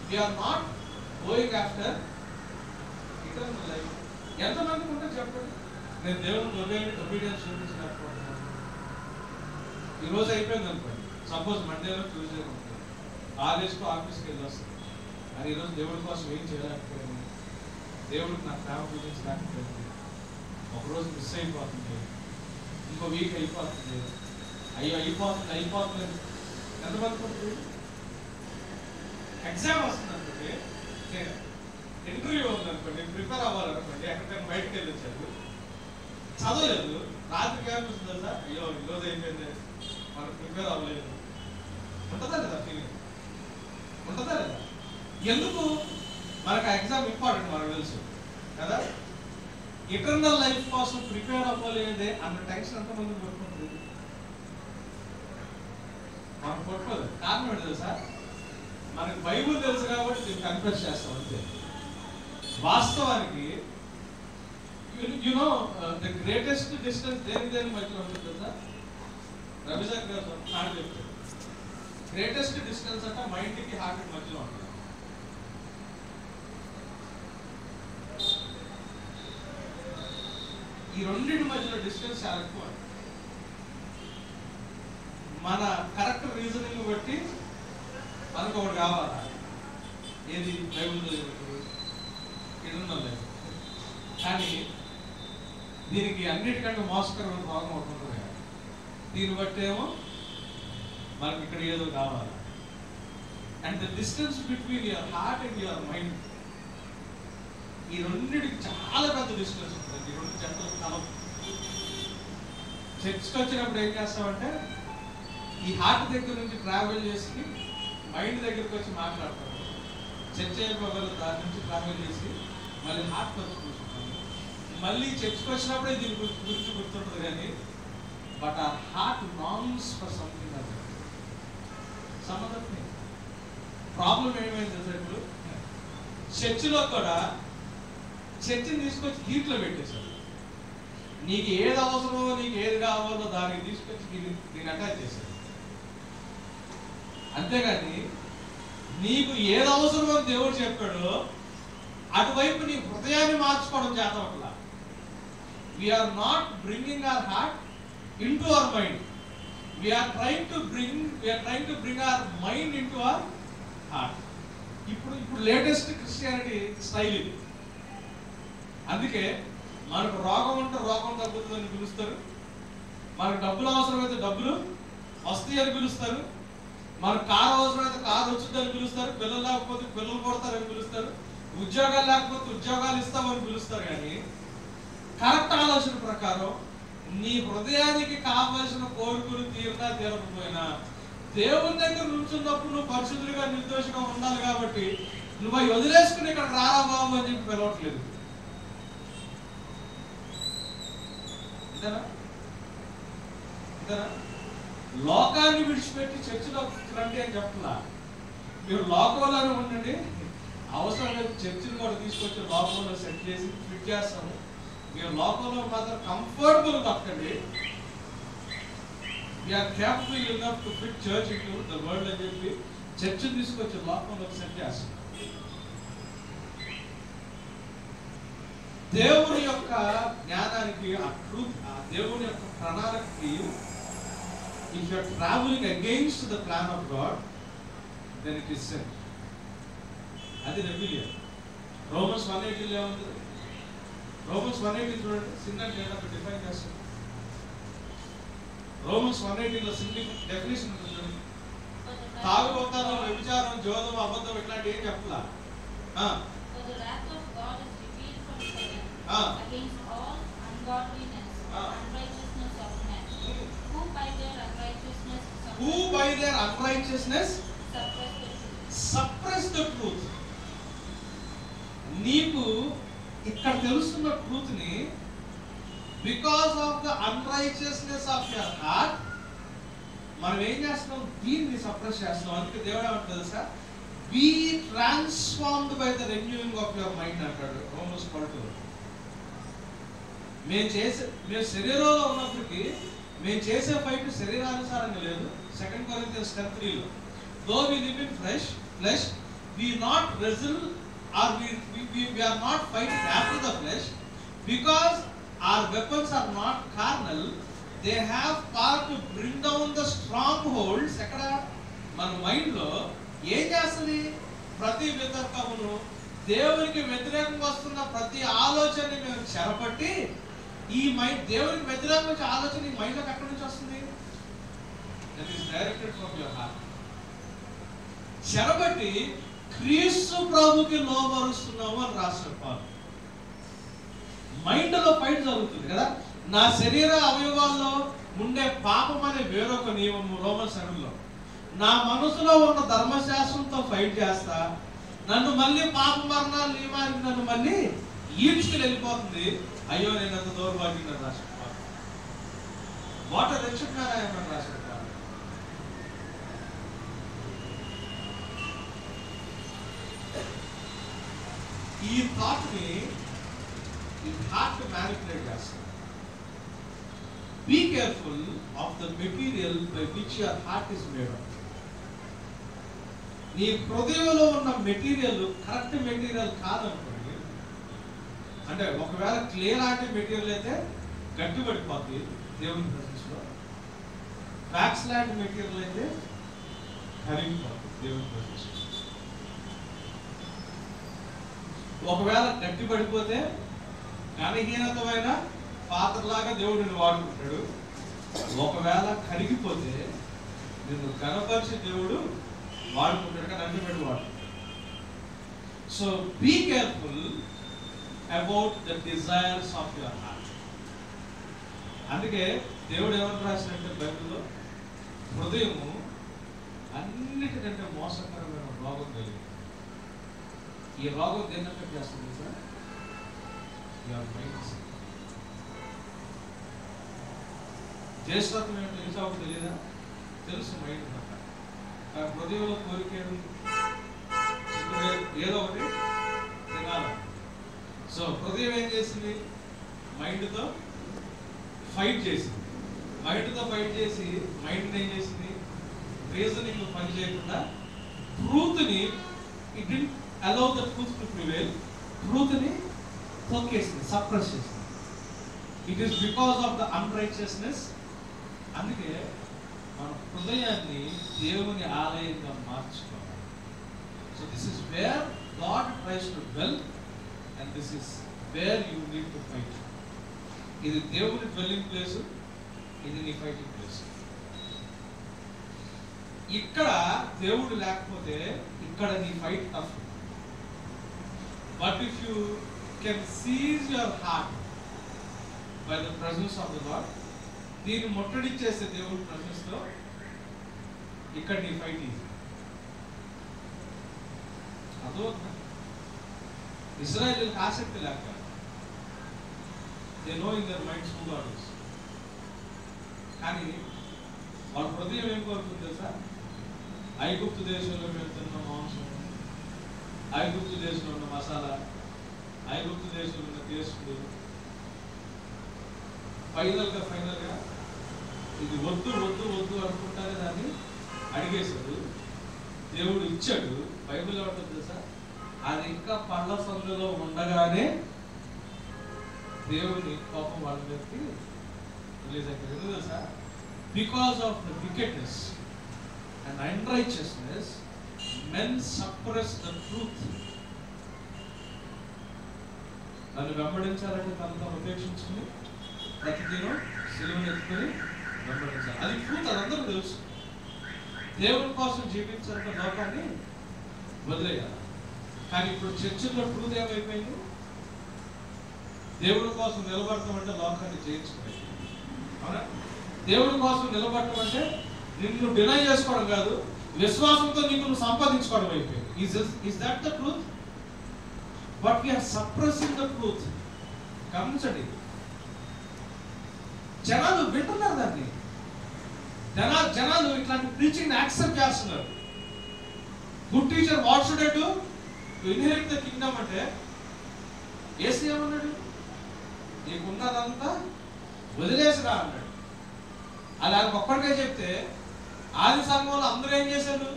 A: We are not going after eternal life. ఎంతమందికి ఉంటే చెప్పండి, నేను దేవుని ఒబీడియన్స్ చూపించలేకపోతున్నాను. ఈరోజు అయిపోయింది అనుకోండి, సపోజ్ మండేలో ట్యూస్డే ఉంటుంది, కాలేజ్కి ఆఫీస్కి వెళ్ళి వస్తుంది, అది ఈరోజు దేవుడి కోసం ఏం చేయలేకపోయింది, దేవుడికి నా ప్రేమ చూపించలేకపోయింది, ఒకరోజు మిస్ అయిపోతుంది, ఇంకో వీక్ అయిపోతుంది, అయ్యో అయిపోతుంది. ఎంతమంది ఉంటుంది? ఎగ్జామ్ వస్తుంది అనుకోండి, ఇంటర్వ్యూ ఉంది అనుకోండి, ప్రిపేర్ అవ్వాలనుకోండి, ఎక్కడికైనా బయటకు వెళ్ళి వచ్చారు, చదవలేదు, రాత్రికి ఏమవుతుంది కదా, అయ్యో ఈరోజు అయిపోయింది, మనకు ప్రిపేర్ అవ్వలేదు. ఉంటుందా లేదా ఫీలింగ్? ఉంటుందా లేదా? ఎందుకు? మనకు ఆ ఎగ్జామ్ ఇంపార్టెంట్, మనకు తెలుసు కదా. ఇటర్నల్ లైఫ్ కోసం ప్రిపేర్ అవ్వలేదే అన్న టెన్షన్ ఎంతమంది పట్టుకుంటుంది? మనం పట్టుకోదు. కారణం ఏంటి తెలుసా? మనకు బైబుల్ తెలుసు కాబట్టి దీన్ని కన్ఫ్యూజ్ చేస్తాం అంతే. వాస్తవానికి యునో ద గ్రేటెస్ట్ డిస్టెన్స్ దేని మధ్యలో ఉంటుంది తెలుసా? రవిశంకర్ గారు హార్ట్ చెప్తారు, గ్రేటెస్ట్ డిస్టెన్స్ అంటే మైండ్కి హార్ట్కి మధ్యలో ఉంటుంది. ఈ రెండింటి మధ్యలో డిస్టెన్స్ చాలా ఎక్కువ. మన కరెక్ట్ రీజనింగ్ బట్టి మనకు ఒకటి కావాలా, ఏది బైబుల్ ఇటున్నది. కానీ దీనికి అన్నిటికంటే మోసకరమైన భాగం ఒకటి ఉంటుంది కదా, దీన్ని బట్టి ఏమో మనకి ఇక్కడ ఏదో కావాలి. And the distance between your heart and your mind, ఈ రెండింటికి చాలా పెద్ద డిస్టెన్స్ ఉంటుంది. ఈ రెండు జంటలు కలం. చర్చ్కి వచ్చినప్పుడు ఏం చేస్తామంటే ఈ హార్ట్ దగ్గర నుంచి ట్రావెల్ చేసి మైండ్ దగ్గరికి వచ్చి మాట్లాడతాము. చర్చ్ అయిపోగలరు, దాని నుంచి ట్రావెల్ చేసి మళ్ళీ హార్ట్ వచ్చి కూర్చుంటాము. మళ్ళీ చర్చ్కి వచ్చినప్పుడే దీని గురించి గుర్తుంటుంది. కానీ బట్ ఆ హార్ట్ లాంగ్స్ ఫర్ సంథింగ్ అది సంబంధం. ప్రాబ్లం ఏమైంది తెలుసా? ఇప్పుడు చర్చిలో కూడా చర్చిని తీసుకొచ్చి దీంట్లో పెట్టేశారు. నీకు ఏది అవసరమో, నీకు ఏది కావాలో దానికి తీసుకొచ్చి దీన్ని అటాచ్ చేశారు. అంతేగాని నీకు ఏది అవసరమో దేవుడు చెప్పాడో అటువైపు నీ హృదయాన్ని మార్చుకోవడం చేతవట్లా. We're not bringing our heart into our mind. We're trying to bring our mind into our heart. ఇప్పుడు లేటెస్ట్ క్రిస్టియానిటీ స్టైల్ ఇది. అందుకే మనకు రోగం ఉంటే రోగం తగ్గుతుందని పిలుస్తారు, మనకు డబ్బులు అవసరమైతే డబ్బులు వస్తాయి అని పిలుస్తారు, మనకు కారు అవసరమైతే కారు వచ్చిందని పిలుస్తారు, పిల్లలు లేకపోతే పిల్లలు కొడతారని పిలుస్తారు, ఉద్యోగాలు లేకపోతే ఉద్యోగాలు ఇస్తామని పిలుస్తారు. కానీ కరెక్ట్ ఆలోచన ప్రకారం నీ హృదయానికి కావలసిన కోరికలు తీరకపోయినా దేవుని దగ్గర నుంచున్నప్పుడు నువ్వు పరిశుద్ధుడిగా నిర్దోషిగా ఉండాలి. కాబట్టి నువ్వు అవి వదిలేసుకుని ఇక్కడ రారా బాబు అని చెప్పి పిలవట్లేదు. లోకాన్ని విడిచిపెట్టి చర్చిలో రండి అని చెప్పలా. మీరు లోకంలోనే ఉండండి, అవసరం లేదు చర్చిని కూడా తీసుకొచ్చి లోకంలో సెట్ చేసి ఫిట్ చేస్తాము. మీరు లోకంలో మాత్రం కంఫర్టబుల్ బతకండి. We're capable enough to fit church into the world అని చెప్పి చర్చిని తీసుకొచ్చి లోకంలో సెట్ చేస్తాం. దేవుని యొక్క జ్ఞానానికి, ఆ ట్రూత్, ఆ దేవుని యొక్క ప్రణాళికకి if you are traveling against the plan of God, then it is sin. అది rebellion. Romans 1:18 లో ఉంది. Romans 1:18 చూడండి, sin అంటే ఏంటో డిఫైన్ చేస్తాం. Romans 1:18 లో sin డెఫినిషన్ ఉంటుంది. తాగుబోతాను, వ్యభిచారం, జోదం, అబద్ధం ఇట్లాంటి ఏం చెప్పలా.
B: For the wrath of God is revealed from heaven against all ungodliness and unrighteousness of men, who by their unrighteousness suppress the truth. నీకు ఇక్కడ తెలుస్తున్న ట్రూత్ ని because of the unrighteousness of your heart మనం ఏం చేస్తున్నాం? దీన్ని suppress చేస్తున్నాం. అందుకే దేవుడు ఏమంటాడు తెలుసా? Be transformed by the renewing of your mind అంటాడు రోమన్స్ 12. మేము శరీరంలో ఉన్నప్పటికీ
A: మేము చేసే ఫైట్ శరీరానుసారంగా లేదు. 2 Corinthians 10:3లో though we live in flesh we not wrestle or we are not fighting after the flesh because our weapons are not carnal, they have power to bring down the strongholds. ఎక్కడ మన mind లో ఏం చేస్తుంది? ప్రతి వితర్కమును, దేవునికి వ్యతిరేకంగా వస్తున్న ప్రతి ఆలోచనని మేము చెరపట్టి, ఈ మైండ్ దేవునికి వ్యతిరేకంగా వచ్చే ఆలోచన ఈ మైండ్ లోకి ఎక్కడి నుంచి వస్తుంది? That is directed from your heart. చెరబట్టి క్రీస్తు ప్రభుకి లోబరుస్తున్నాము అని రాసిన పాలు. మైండ్ లో ఫైట్ జరుగుతుంది కదా. నా శరీర అవయవాల్లో ఉండే పాపం అనే వేరొక నియమము రోమన్ 7లో, నా మనసులో ఉన్న ధర్మశాస్త్రంతో ఫైట్ చేస్తా, నన్ను మళ్ళీ పాప మరణాలు నియమానికి నన్ను మళ్ళీ ఈడ్చుకుని వెళ్ళిపోతుంది. అయ్యో నేను అంత దౌర్భాగ్యం రాసిన పాలు. వాట్ రక్షకున్నారా రాసిన పాలు. ఈ థాట్ ని ఈ హార్ట్ మ్యానిపులేట్ చేస్తుంది. Be careful of the material by which your heart is made of. నీ హృదయంలో ఉన్న మెటీరియల్ కరెక్ట్ మెటీరియల్ కాదనుకోండి, అంటే ఒకవేళ క్లే లాంటి మెటీరియల్ అయితే గట్టి పడిపోతుంది దేవుని ప్రజెన్స్లో, ఫ్యాక్స్ లాంటి మెటీరియల్ అయితే కరిగిపోతుంది దేవుని ప్రజెన్స్లో. ఒకవేళ గట్టి పడిపోతే ఘనహీనతమైన పాత్రలాగా దేవుడిని వాడుకుంటాడు. ఒకవేళ కరిగిపోతే నిన్ను ఘనపరిచి దేవుడు వాడుకుంటాడు, కానీ అన్ని పెట్టి వాడుకుంటాడు. So be careful about the desires of your heart. అందుకే దేవుడు ఏమని రాసినట్టే బైబిల్లో, హృదయము అన్నిటికంటే మోసకరమైన రోగం కలిగింది. ఈ రోగం దేన్ని ఎఫెక్ట్ చేస్తుంది సార్? Your mind. జ్యేష్ఠత్వం ఏంటో తెలుసా? తెలియదా? తెలుసు మైండ్ పట్ల. కానీ హృదయంలో కోరిక ఏదో ఒకటి తినాలి. సో హృదయం ఏం చేసింది? మైండ్తో ఫైట్ చేసింది. మైండ్తో ఫైట్ చేసి మైండ్ ఏం చేసింది? రీజనింగ్ పని చేయకుండా ట్రూత్ని it didn't allow the truth to prevail. Truth ni తొక్కేసింది, సప్రెస్ చేసింది. It is because of the unrighteousness. అందుకే మన హృదయాన్ని దేవుని ఆలయంగా మార్చుకోవాలి. So this is where God tries to dwell and this is where you need to fight. ఇది దేవుని dwelling place, ఇది నీ ఫైటింగ్ ప్లేస్. ఇక్కడ దేవుడు లేకపోతే ఇక్కడ నీ fight tough. But if you can seize your heart by the presence of the Lord, దీన్ని ముట్టడిచ్చేస్తే దేవుడి presence తో ఇక్కడ నీ ఫైట్ ఈజీ. అదో ఇజ్రాయేలుకి ఆసక్తి లేక, they know in their minds who God is. కానీ వాళ్ళ హృదయం ఏం కోరుతుంది తెలుసా? ఐగుప్తు దేశంలో మేము తిన్న మాంసం, ఐగుప్తు దేశంలో ఉన్న మసాలా, ఐగుప్తు దేశంలో ఉన్న టేస్టులు, ఫైనల్గా ఇది వద్దు వద్దు వద్దు అనుకుంటానే దాన్ని అడిగేశాడు. దేవుడు ఇచ్చాడు. బైబిల్ ఏమంటుంది తెలుసా? అది ఇంకా పళ్ళ సందులో ఉండగానే దేవుని కోపం వాళ్ళ మీదకి రిలీజ్ అయిపోయింది. ఎందుకు తెలుసా? Because of the wickedness and unrighteousness men suppress the truth. నన్ను వెంబడించాలంటే తనతో ఉపేక్షించుకుని ప్రతిదినం సిలువను ఎత్తుకుని వెంబడించాలి. అది ట్రూత్, అదందరూ తెలుసు. దేవుని కోసం జీవించాలంటే లోకాన్ని వదిలేయాలి. కానీ ఇప్పుడు చర్చిలో ట్రూత్ ఏమైపోయింది? దేవుడి కోసం నిలబడటం అంటే లోకాన్ని జయించుకోవాలి. అవునా? దేవుడి కోసం నిలబడటం అంటే నిన్ను డినై చేసుకోవడం కాదు, విశ్వాసంతో నీకు నువ్వు సంపాదించుకోవడం అయిపోయింది. Is that the truth? But we are suppressing the truth. గమనించండి, జనాలు వింటున్నారు దాన్ని. జనాలు ఇట్లాంటి ప్రీచింగ్ యాక్సెప్ట్ చేస్తున్నారు. Good teacher, what should I do to inherit the Kingdom అంటే యేసు ఏమన్నాడు? నీకున్నదంతా వదిలేసిరా అన్నాడు. అది ఆయనకు ఒక్కడికే చెప్తే ఆది సంఘంలో అందరూ ఏం చేశారు?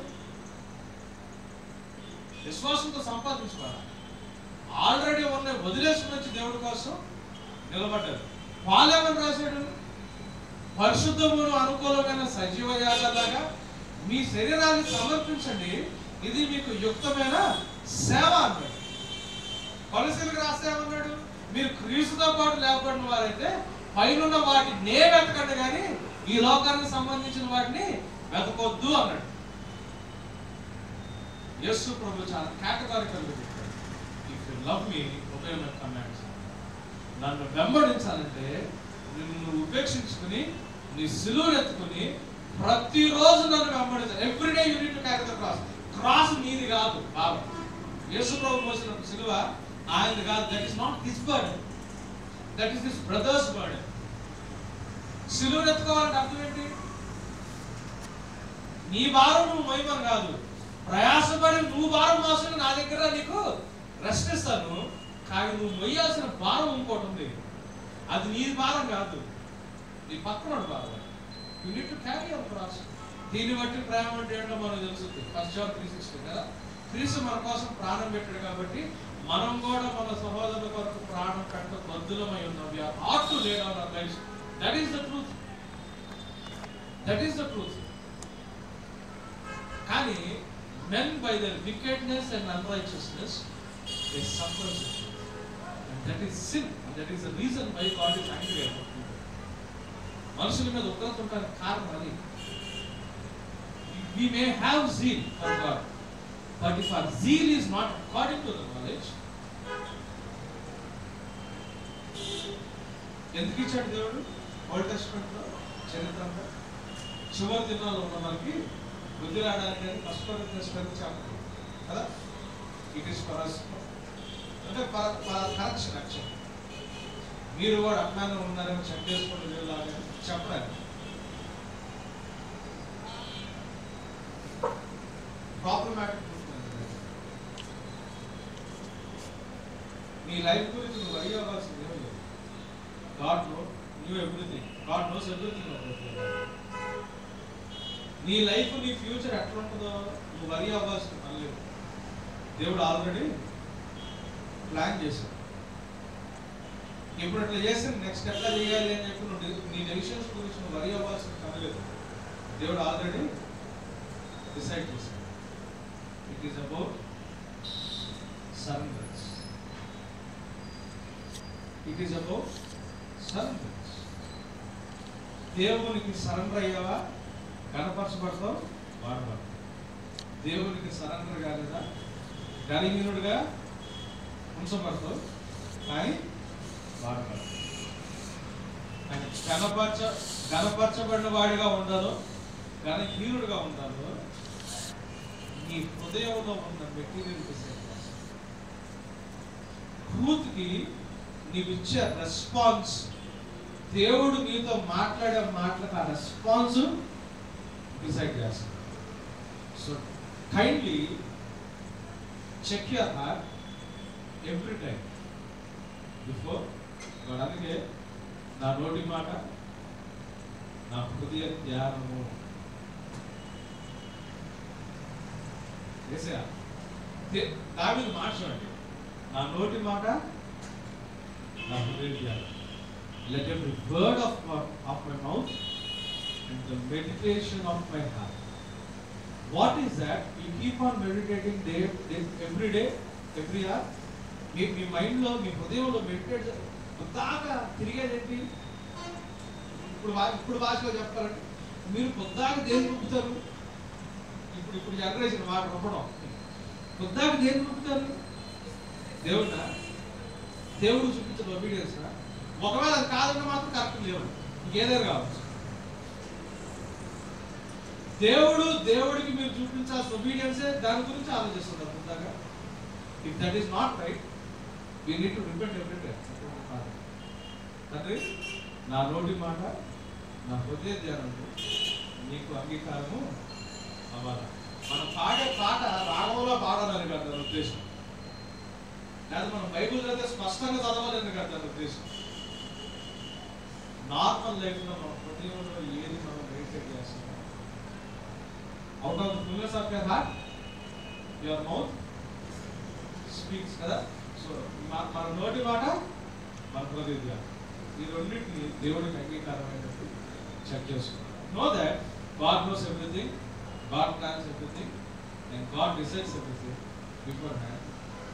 A: విశ్వాసంతో సంపాదించుకోవాలి. ఆల్రెడీ ఉన్న వదిలేసుకుని వచ్చి దేవుడి కోసం నిలబడ్డారు. పాలేమని రాశాడు? పరిశుద్ధమును అనుకూలమైన సజీవ యాగాలాగా మీ శరీరాన్ని సమర్పించండి, ఇది మీకు యుక్తమైన సేవ అన్నాడు. కొలసీలకు రాస్తే ఏమన్నాడు? మీరు క్రీస్తుతో పాటు లేకపోయిన వారైతే పైన వాటిని వెతకండి కానీ ఈ లోకానికి సంబంధించిన వాటిని వెతకొద్దు అన్నాడు. యేసు ప్రభు చాలా కేటగారికల్ గా చెప్పాడు, if you love me obey my commands. నన్ను వెంబడించాలంటే నిన్ను ఉపేక్షించుకుని నీ సిలువను ఎత్తుకుని ప్రతిరోజు నన్ను వెంబడించాలి. Everyday you need to carry the cross. Cross నీది కాదు బాబా. యేసు ప్రభు మోసిన సిలువ ఆయనది కాదు. That is not his burden, that is his brother's burden. సిలువను ఎత్తుకోవాలంటే అర్థం ఏంటి? నీ భారం నువ్వు మోయమని కాదు, ప్రయాసపడి నువ్వు భారం మోసిన నా దగ్గర నీకు రెస్ట్ ఇస్తాను, కానీ నువ్వు మొయ్యాల్సిన భారం ఇంకోటి ఉంది, అది నీ భారం కాదు, నీ పక్కన భారం. You need to carry your cross. దీన్ని బట్టి ప్రేమ అంటే ఏంటో మనకు తెలుస్తుంది. 1 John 3:16 కదా, క్రీస్తు మన కోసం ప్రాణం పెట్టాడు కాబట్టి మనం కూడా మన సహోదరుల కొరకు ప్రాణం పెట్ట బద్దులమై ఉన్నాం. We are ought to lay down our lives. That is the truth. That is the truth. కానీ men by their wickedness and unrighteousness they suffer sin, and that is sin, and that is the reason why God is angry about people. మనుషుల మీద ఉగ్రత ఉండడానికి కారణం అది. We may have zeal for God, but if our zeal is not according to the knowledge, ఎందుకు ఇచ్చాడు దేవుడు old testament లో చరిత్ర అంతా? చివరి దినాల్లో ఉన్న మనకి బుద్ధి రావడానికి ఫస్ట్ చాప్టర్ కదా, ఇట్ ఈస్ ఫర్ us అంటే కరెక్షన్. యాక్చువల్ మీరు కూడా అజ్ఞానం ఉన్నారని చెక్ చేసుకుని వెళ్ళాలని చెప్పడానికి ప్రాబ్లమాటిక్. నీ లైఫ్ గురించి నువ్వు వరి అవ్వాల్సింది ఏం లేదు. God new everything. God knows everything about you. నీ లైఫ్ నీ ఫ్యూచర్ ఎట్లా ఉంటుందో నువ్వు వరి అవ్వాల్సిన పని లేదు. దేవుడు ఆల్రెడీ ప్లాన్ చేశాడు. ఇప్పుడు అట్లా చేస్తే నెక్స్ట్ ఎట్లా చేయాలి అని చెప్పి నువ్వు నీ డెసిషన్స్ గురించి నువ్వు వరి అవ్వాల్సిన పని లేదు. దేవుడు ఆల్రెడీ డిసైడ్ చేశాడు. It is about surrenders. It is about surrenders. దేవునికి సరెండర్ అయ్యావా కనపరచబడతావు, వాడబడతావు. దేవునికి సరెండర్ కాలేదా గణహీనుడిగా ఉంచబడతావు, కానీ వాడబడతావు. కానీ గణపరచబడిన వాడిగా ఉండాలో గణహీనుడిగా ఉండాలో నీ హృదయంలో ఉన్న మెటీరియల్ డిసైడ్ చేస్తావు. ట్రూత్కి నీవిచ్చే రెస్పాన్స్, దేవుడు నీతో మాట్లాడే మాటలకు ఆ రెస్పాన్స్ డిసైడ్ చేస్తాడు. So kindly check your heart every time before God. అందుకే నా నోటి మాట నా హృదయ ధ్యానము దావీదు మాట చూడండి, నా నోటి మాట నా హృదయ ధ్యానం. Let every word of my mouth and the meditation of my heart. What is that? You keep on meditating every day, every hour. మీ మైండ్లో మీ హృదయంలో మెడిటేట్ పొద్దాగా తిరిగేదేంటి? ఇప్పుడు భాషలో చెప్పాలంటే మీరు పొద్దాగా దేని నొప్పుతారు? ఇప్పుడు జనరేషన్ మాట నొప్పడం. పొద్దాగా దేని నొప్పుతారు? దేవుడా, దేవుడు చూపించిన ఒబీడియన్స్. ఒకవేళ అది కాదంటే మాత్రం కరెక్ట్ లేవు, ఇంకేదైనా కావచ్చు. దేవుడికి మీరు చూపించాల్సిన ఒబీడియన్సే దాని గురించి ఆలోచిస్తున్నారు ముందుగా. If that is not right, we need to repent every day. తండ్రి, నా నోటి మాట నా హృదయ ధ్యానంలో నీకు అంగీకారము అవ్వాలి. మనం పాడే పాట రాగంలో పాడాలని కాదు దాని ఉద్దేశం, లేదా మనం బైబిల్ అయితే స్పష్టంగా చదవాలని కాదు దాని ఉద్దేశం. నార్మల్ లైఫ్లో మన హృదయంలో ఏది మనం మెడిటేట్ చేస్తున్నాం? Out of the fullness of your heart your mouth speaks కదా. సో మన నోటి మాట మన హృదయం, ఈ రెండింటిని దేవుడికి అంగీకారమైనట్టు చెక్ చేసుకున్నాం. Know that God knows everything, God plans everything, and God decides everything before hand,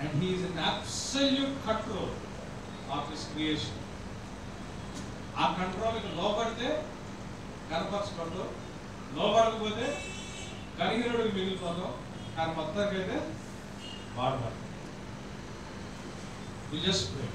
A: and he is in absolute control of his creation. ఆ కంట్రోల్కి లోపడితే కనపరచబడదు, లోపడకపోతే కనిహీనుడికి మిగిలిపోతాం. కానీ మొత్తానికైతే వాడబడతాం. We just pray.